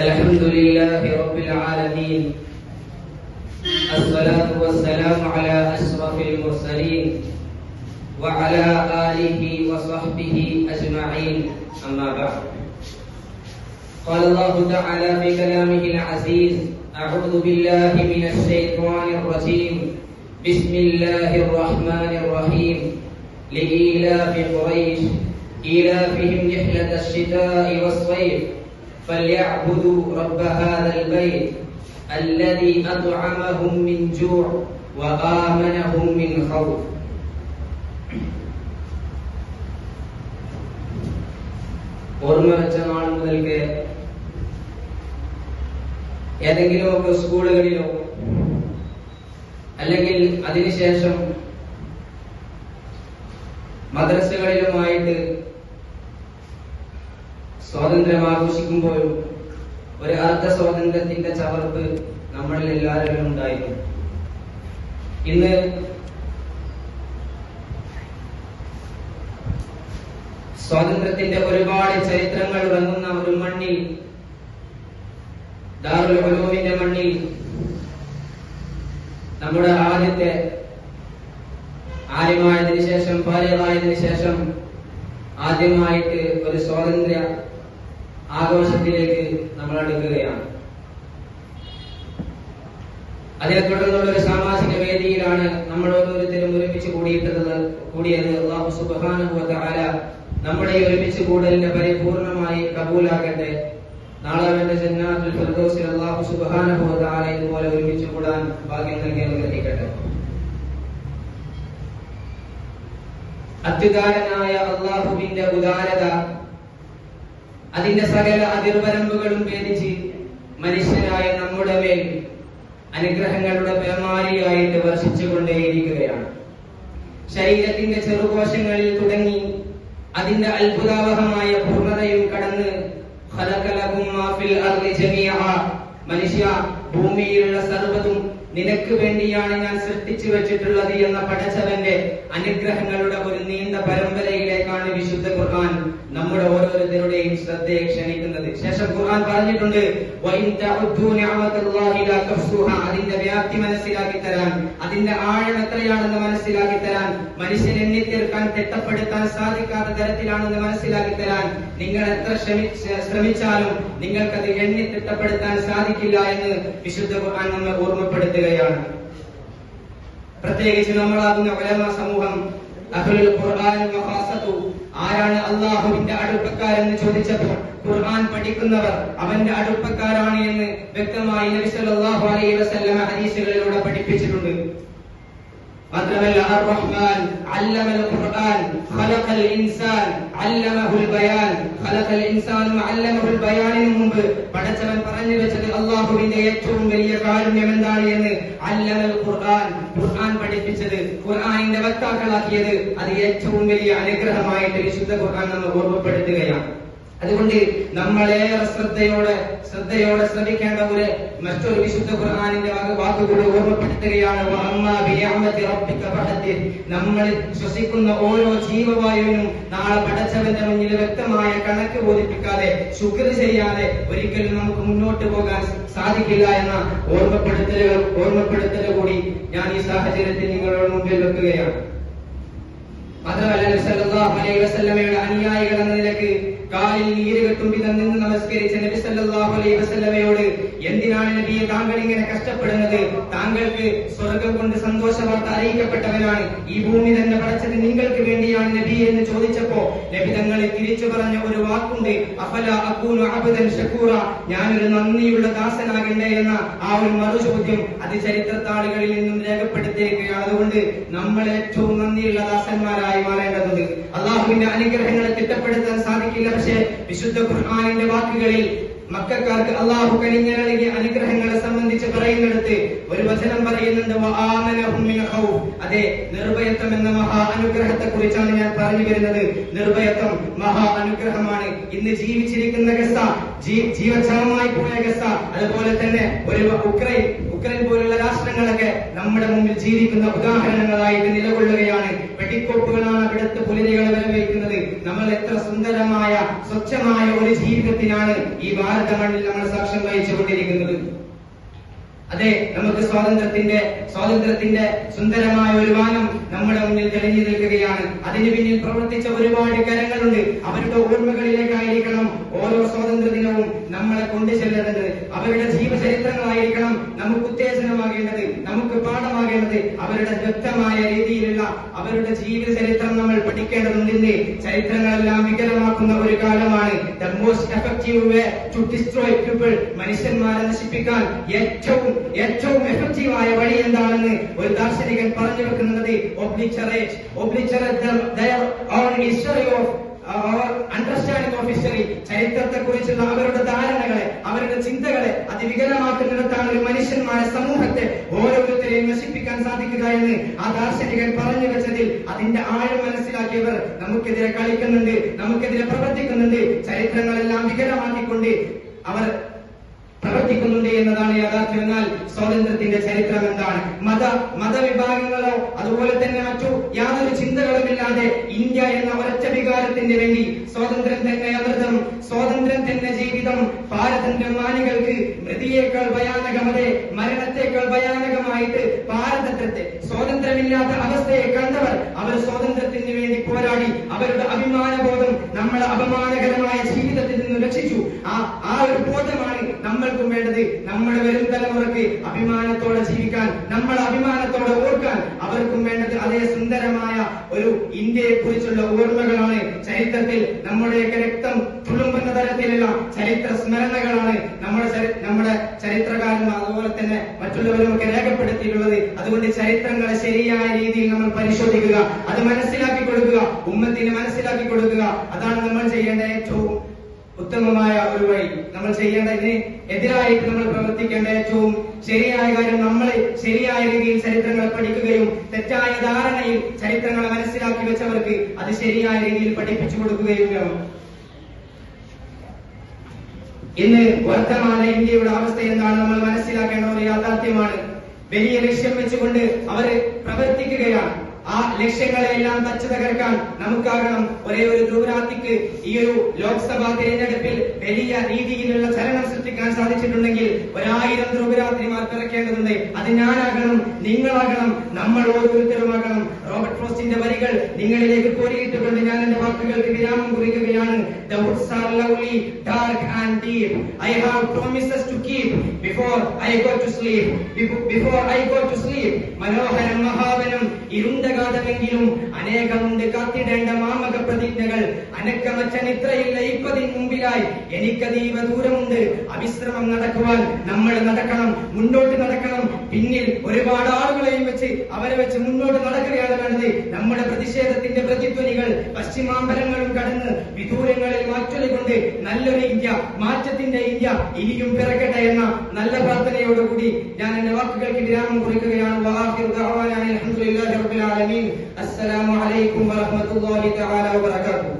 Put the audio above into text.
الحمد لله رب العالمين، الصلاة والسلام على أشرف المرسلين وعلى آله وصحبه أجمعين، أما بعد. قال الله تعالى في كلامه العزيز: أعوذ بالله من الشيطان الرجيم، بسم الله الرحمن الرحيم. لإيلاف قريش إيلافهم رحلة الشتاء والصيف فليعبدوا رب هذا البيت الذي أطعمهم من جوع وآمنهم من خوف. ഓർമ്മ വെച്ച നാൾ മുതൽക്ക് ഏതെങ്കിലുമൊക്കെ സ്കൂളുകളിലോ അല്ലെങ്കിൽ അതിനുശേഷം മദ്രസകളിലുമായിട്ട് സ്വാതന്ത്ര്യം ആഘോഷിക്കുമ്പോഴും ഒരു അർദ്ധ സ്വാതന്ത്ര്യത്തിന്റെ ചവർപ്പ് നമ്മളിൽ എല്ലാവരിലും ഉണ്ടായിരുന്നു. ഇന്ന് സ്വാതന്ത്ര്യത്തിന്റെ ഒരുപാട് ചരിത്രങ്ങൾ ഉറങ്ങുന്ന ഒരു മണ്ണിൽ, ദാറുൽ ഉലൂമിന്റെ മണ്ണിൽ, നമ്മുടെ ആദ്യത്തെ ആര്യമായതിനു ശേഷം ഭാര്യമായതിനു ശേഷം ആദ്യമായിട്ട് ഒരു സ്വാതന്ത്ര്യ ആഘോഷത്തിലേക്ക് നമ്മൾ അടുക്കുകയാണ്. അതിനെ തുടർന്നുള്ള ഒരു സാമാജിക വേദിയിലാണ് നമ്മൾ ഓരോരുത്തരും ഒരുമിച്ച് കൂടിയത്. അല്ലാഹു സുബ്ഹാനഹു വ തആല നമ്മുടെ ഒരുമിച്ച് കൂടലിനെ പരിപൂർണമായി കബൂലാക്കട്ടെ. നാളെ അവന്റെ ജന്നാത്തുൽ ഫിർദൗസിൽ അല്ലാഹു സുബ്ഹാനഹു വ തആല ഇതുപോലെ ഒരുമിച്ച് കൂടാൻ ഭാഗ്യം നൽകി അനുഗ്രഹിക്കട്ടെ. അത്യുദാരനായ അല്ലാഹുവിന്റെ ഉദാരത അതിന്റെ സകല അതിർവരമ്പുകളും ഭേദിച്ച് മനുഷ്യരായ നമ്മുടെ മേൽ അനുഗ്രഹങ്ങളുടെ പേമാരിയായിട്ട് വർഷിച്ചുകൊണ്ടേയിരിക്കുകയാണ്. ശരീരത്തിന്റെ ചെറുകോശങ്ങളിൽ തുടങ്ങി അതിന്റെ അത്ഭുതാവഹമായ പൂർണ്ണതയും കടന്ന് ഖലഖലകും മാ ഫിൽ അർളി ജമീഅ, മനുഷ്യ ഭൂമിയിലുള്ള സർവ്വതും നിനക്ക് വേണ്ടിയാണ് ഞാൻ സൃഷ്ടിച്ചു വെച്ചിട്ടുള്ളത് എന്ന പടച്ചവന്റെ അനുഗ്രഹങ്ങളുടെ ഒരു നീണ്ട പരമ്പരയിലേക്കാണ് വിശുദ്ധ ഖുർആൻ നമ്മുടെ ഓരോരുത്തരുടെയും ശ്രദ്ധയെ ക്ഷണിക്കുന്നത്. ശേഷം ഖുർആൻ പറഞ്ഞിട്ടുണ്ട്, വഇൻ തഉദ്ദു നിഅമതല്ലാഹി ലാ തഹ്സുഹാ, അതിന്റെ വ്യാപ്തി മനസ്സിലാക്കി തരാൻ, അതിന്റെ ആഴം എത്രയാണെന്ന് മനസ്സിലാക്കി തരാൻ, മനുഷ്യൻ എണ്ണി തീർക്കാൻ തിട്ടപ്പെടുത്താൻ സാധിക്കാത്ത തരത്തിലാണെന്ന് മനസ്സിലാക്കി തരാൻ നിങ്ങൾ എത്ര ശ്രമിച്ചാലും നിങ്ങൾക്കത് എണ്ണി തിട്ടപ്പെടുത്താൻ സാധിക്കില്ല എന്ന് വിശുദ്ധ ഖുർആൻ നമ്മെ ഓർമ്മപ്പെടുത്തുകയാണ്. പ്രത്യേകിച്ച് നമ്മളാകുന്ന ഉലമാ സമൂഹം, അഹ്ലുൽ ഖുർആൻ വഖാസതു, ആരാണ് അല്ലാഹുവിന്റെ അടുപ്പക്കാരെന്ന് ചോദിച്ചപ്പോൾ ഖുർആൻ പഠിക്കുന്നവർ അവന്റെ അടുപ്പക്കാരാണ് എന്ന് വ്യക്തമായി നബി സല്ലല്ലാഹു അലൈഹി വസല്ലം ഹദീസുകളിലൂടെ പഠിപ്പിച്ചിട്ടുണ്ട്. മാത്രമല്ല അർ-റഹ്മാൻ അല്ലമൽ ഖുർആൻ ഖലഖൽ ഇൻസാൻ അല്ലമഹുൽ ബയാൻ, ഖലഖൽ ഇൻസാൻ അല്ലമഹുൽ ബയാനിന് മുമ്പ് പടച്ചവൻ പറഞ്ഞു വെച്ചത് അല്ലാഹുവിന്റെ ഏറ്റവും വലിയ കാരുണ്യം എന്താണ് എന്ന് അല്ലമൽ ഖുർആൻ, ഖുർആൻ പഠിപ്പിച്ചത്, ഖുർആനിന്റെ വക്താക്കളാക്കിയത്, അത് ഏറ്റവും വലിയ അനുഗ്രഹമായിട്ട് വിശുദ്ധ ഖുർആൻ നമ്മെ ഓർമ്മപ്പെടുത്തുകയാണ്. അതുകൊണ്ട് നമ്മളേറെ ശ്രദ്ധയോടെ ശ്രമിക്കേണ്ട മറ്റൊരു വിശുദ്ധ ഖുർആനിന്റെ വാക്കുകൂടി ഓർമ്മപ്പെടുത്തുകയാണ്. നമ്മൾ ശ്വസിക്കുന്ന ഓരോ ജീവവായുവിനും നാളെ പടച്ചവന്റെ മുന്നിൽ വ്യക്തമായ കണക്ക് ബോധിപ്പിക്കാതെ, ശുക്ർ ചെയ്യാതെ ഒരിക്കലും നമുക്ക് മുന്നോട്ട് പോകാൻ സാധിക്കില്ല എന്ന ഓർമ്മപ്പെടുത്തൽ കൂടി ഞാൻ ഈ സാഹചര്യത്തിൽ നിങ്ങളുടെ മുമ്പിൽ വെക്കുകയാണ്. മാത്രമല്ല നബി സല്ലല്ലാഹു അലൈഹി വസല്ലമയുടെ അനുയായികൾ എന്ന നിലക്ക് കാലിൽ നീര് കെട്ടും വിധം നിന്ന് നമസ്കരിച്ച നബി സല്ലല്ലാഹു അലൈഹി വസല്ലമയോട്, എന്തിനാണ് നബിയെ താങ്കൾ ഇങ്ങനെ കഷ്ടപ്പെടുന്നത്? താങ്കൾക്ക് സ്വർഗം കൊണ്ട് സന്തോഷ വാർത്ത അറിയിക്കപ്പെട്ടവനാണ്, ഈ ഭൂമി തന്നെ പടച്ചത് നിങ്ങൾക്ക് വേണ്ടിയാണ് നബി എന്ന് ചോദിച്ചപ്പോ നബി തങ്ങളെ തിരിച്ചു പറഞ്ഞ ഒരു വാക്കുണ്ട്, അഫലാ അകൂനു അബ്ദൻ ശകൂറ, ഞാനൊരു നന്ദിയുള്ള ദാസനാകണ്ടേ എന്ന ആ ഒരു മറുചോദ്യം അത് ചരിത്രത്താളുകളിൽ നിന്നും രേഖപ്പെടുത്തിയിരിക്കുകയാണ്. അതുകൊണ്ട് നമ്മൾ ഏറ്റവും നന്ദിയുള്ള ദാസന്മാരായി മാറേണ്ടതുണ്ട്. അള്ളാഹുവിന്റെ അനുഗ്രഹങ്ങളെ തിട്ടപ്പെടുത്താൻ സാധിക്കില്ല. പക്ഷേ വിശുദ്ധ ഖുർആനിന്റെ വാക്കുകളിൽ മക്കക്കാർക്ക് അള്ളാഹു കനിഞ്ഞു നൽകിയ അനുഗ്രഹങ്ങളെ സംബന്ധിച്ച് പറയുന്നിടത്ത് ഒരു വചനം പറയുന്നുണ്ട്, വആമനഹും മിൻ ഖൗഫ്. അതെ, നിർഭയത്വം എന്ന മഹാ അനുഗ്രഹത്തെ കുറിച്ചാണ് ഞാൻ പറഞ്ഞു വരുന്നത്. നിർഭയത്വം മഹാ അനുഗ്രഹമാണ്. ഇന്ന് ജീവിച്ചിരിക്കുന്ന ഗസ, ജീവക്ഷമമായി പോയ ഗസ, അതുപോലെ തന്നെ ഒരു ഉക്രൈൻ പോലുള്ള രാഷ്ട്രങ്ങളൊക്കെ നമ്മുടെ മുമ്പിൽ ജീവിക്കുന്ന ഉദാഹരണങ്ങളായിട്ട് നിലകൊള്ളുകയാണ്. വെടിക്കോപ്പുകളാണ് അവിടുത്തെ പുലരികളെ വരവേൽക്കുന്നത്. നമ്മൾ എത്ര സുന്ദരമായ സ്വച്ഛമായ ഒരു ജീവിതത്തിനാണ് ഈ ഭാരത ഭാരത മണ്ണിൽ നമ്മൾ സാക്ഷ്യം വഹിച്ചുകൊണ്ടിരിക്കുന്നത്. അതെ, നമുക്ക് സ്വാതന്ത്ര്യത്തിന്റെ സുന്ദരമായ ഒരു വാനം നമ്മുടെ മുന്നിൽ തെളിഞ്ഞു നിൽക്കുകയാണ്. അതിന് പിന്നിൽ പ്രവർത്തിച്ച ഒരുപാട് കരങ്ങളുണ്ട്. അവരുടെ ഓർമ്മകളിലേക്കായിരിക്കണം ഓരോ സ്വാതന്ത്ര്യ ദിനവും നമ്മളെ കൊണ്ടു ചെല്ലേണ്ടത്. അവരുടെ ജീവചരിത്രങ്ങളായിരിക്കണം നമുക്ക് ഉത്തേജനമാകേണ്ടത്, നമുക്ക് പാഠമാകേണ്ടത്. അവരുടെ വ്യക്തമായ രീതിയിലുള്ള അവരുടെ ജീവിത ചരിത്രം നമ്മൾ പഠിക്കേണ്ടതുണ്ട്. ചരിത്രങ്ങളെല്ലാം വികലമാക്കുന്ന ഒരു കാലമാണ്. The most effective way to destroy people, മനുഷ്യന്മാരെ നശിപ്പിക്കാൻ ഏറ്റവും എഫക്റ്റീവായ വഴി എന്താണെന്ന് ഒരു ദാർശനികൻ പറഞ്ഞു വെക്കുന്നത് obliterate their own history of understanding of history. ചരിത്രത്തെ കുറിച്ചുള്ള അവരുടെ ധാരണകളെ, അവരുടെ ചിന്തകളെ അത് വികലമാക്കുന്നിടത്താണ് ഒരു മനുഷ്യന്മാരെ, സമൂഹത്തെ ഓരോരുത്തരെയും നശിപ്പിക്കാൻ സാധിക്കുക എന്ന് ആ ദാർശനികൻ പറഞ്ഞു വെച്ചതിൽ അതിന്റെ ആഴം മനസ്സിലാക്കിയവർ നമുക്കെതിരെ കളിക്കുന്നുണ്ട്, നമുക്കെതിരെ പ്രവർത്തിക്കുന്നുണ്ട്. ചരിത്രങ്ങളെല്ലാം വികലമാക്കിക്കൊണ്ട് അവർ പ്രവർത്തിക്കുന്നുണ്ട് എന്നതാണ് യാഥാർത്ഥ്യം. എന്നാൽ സ്വാതന്ത്ര്യത്തിന്റെ ചരിത്രം എന്താണ്? മതവിഭാഗങ്ങളോ അതുപോലെ തന്നെ മറ്റു യാതൊരു ചിന്തകളുമില്ലാതെ ഇന്ത്യ എന്ന ഒരൊറ്റ വികാരത്തിന് വേണ്ടി സ്വാതന്ത്ര്യം തന്നെ അമൃതം, സ്വാതന്ത്ര്യം തന്നെ ജീവിതം, ഭാരതന്റെ മാനികൾക്ക് മൃതിയേക്കാൾ ഭയാനകമതെ മരണത്തെക്കാൾ ഭയാനകമായിട്ട് ഭാരതത്തെ സ്വാതന്ത്ര്യമില്ലാത്ത അവസ്ഥയെ കണ്ടവർ അവർ സ്വാതന്ത്ര്യത്തിന് വേണ്ടി പോരാടി അവരുടെ അഭിമാനബോധം നമ്മളെ അപമാനകരമായ ജീവിതത്തിൽ നിന്ന് രക്ഷിച്ചു. ആ ഒരു ബോധമാണ് നമ്മൾക്കും വേണ്ടത്. നമ്മുടെ വരും തലമുറയ്ക്ക് അഭിമാനത്തോടെ ജീവിക്കാൻ, നമ്മളെ അഭിമാനത്തോടെ ഓർക്കാൻ അവർക്കും വേണ്ടത് അതേ സുന്ദരമായ ഒരു ഇന്ത്യയെ കുറിച്ചുള്ള ഓർമ്മകളാണ്. ചരിത്രത്തിൽ നമ്മുടെയൊക്കെ രക്തം തുളുമ്പുന്ന തരത്തിലുള്ള ചരിത്ര സ്മരണകളാണ് നമ്മുടെ ചരിത്രകാരന്മാർ അതുപോലെ തന്നെ മറ്റുള്ളവരുമൊക്കെ രേഖപ്പെടുത്തിയിട്ടുള്ളത്. അതുകൊണ്ട് ചരിത്രങ്ങളെ ശരിയായ രീതിയിൽ നമ്മൾ പരിശോധിക്കുക, അത് മനസ്സിലാക്കി കൊടുക്കുക, ഉമ്മത്തിന് മനസ്സിലാക്കി കൊടുക്കുക. അതാണ് നമ്മൾ ചെയ്യേണ്ട ഏറ്റവും ഉത്തമമായ ഒരു വഴി. നമ്മൾ ചെയ്യേണ്ടതിന് എതിരായിട്ട് നമ്മൾ പ്രവർത്തിക്കേണ്ട ഏറ്റവും ശരിയായ കാര്യം നമ്മൾ ശരിയായ രീതിയിൽ ചരിത്രങ്ങൾ പഠിക്കുകയും തെറ്റായ ധാരണയിൽ ചരിത്രങ്ങളെ മനസ്സിലാക്കി വെച്ചവർക്ക് അത് ശരിയായ രീതിയിൽ പഠിപ്പിച്ചു കൊടുക്കുകയും വേണം. ഇന്ന് വർത്തമാന ഇന്ത്യയുടെ അവസ്ഥ എന്താണ് നമ്മൾ മനസ്സിലാക്കേണ്ട ഒരു യാഥാർത്ഥ്യമാണ്. വലിയ ലക്ഷ്യം വെച്ചുകൊണ്ട് അവർ പ്രവർത്തിക്കുകയാണ്. ആ ലക്ഷ്യങ്ങളെല്ലാം തച്ചു തകർക്കാൻ നമുക്കാകണം. ഒരേ ഒരു ധ്രുവരാത്തിക്ക് ഈ ഒരു ലോക്സഭാ തിരഞ്ഞെടുപ്പിൽ വലിയ രീതിയിലുള്ള ചലനം സൃഷ്ടിക്കാൻ സാധിച്ചിട്ടുണ്ടെങ്കിൽ 1000 ധ്രുവരാത്രിമാർ പിറക്കേണ്ടതുണ്ട്. അത് ഞാനാകണം, നിങ്ങളാകണം, നമ്മൾ ഓരോരുത്തരുമാകണം. റോബർട്ട് ഫ്രോസ്റ്റിന്റെ വരികൾ നിങ്ങളിലേക്ക് കോരിയിട്ടുകൊണ്ട് ഞാൻ എന്റെ വാക്കുകൾക്ക് വിരാമം കുറിക്കുകയാണ്. The woods are lovely, dark and deep. I have promises to keep before I go to sleep. Before I go to sleep. മനോഹരം മഹാവനം ഇരുണ്ട കാലമെങ്കിലും അനേകമുണ്ട് കാത്തിടേണ്ട മാമക പ്രതിജ്ഞകൾ. അനക്കമറ്റ നിദ്രയില്ല ഇപ്പതിന് മുമ്പിലായി എനിക്കതീവ ദൂരമുണ്ട്. അവിശ്രമം നടക്കുവാൻ നമ്മൾ നടക്കണം, മുന്നോട്ട് നടക്കണം. പിന്നിൽ ഒരുപാട് ആളുകളെയും വെച്ച് അവരെ വെച്ച് മുന്നോട്ട് നടക്കുകയാണ് വേണ്ടത്. നമ്മുടെ പ്രതിഷേധത്തിന്റെ പ്രതിധ്വനികൾ പശ്ചിമാമ്പലങ്ങളും കടന്ന് വിദൂരങ്ങളിൽ മാറ്റൊലികൊണ്ട് നല്ലൊരു ഇന്ത്യ, മാറ്റത്തിന്റെ ഇന്ത്യ ഇനിയും പിറക്കട്ടെ എന്ന നല്ല പ്രാർത്ഥനയോടുകൂടി ഞാൻ എന്റെ വാക്കുകൾക്ക് വിരാമം കുറിക്കുകയാണ്. അസ്സലാമു അലൈക്കും വറഹ്മത്തുള്ളാഹി തആല വബറകാതുഹു.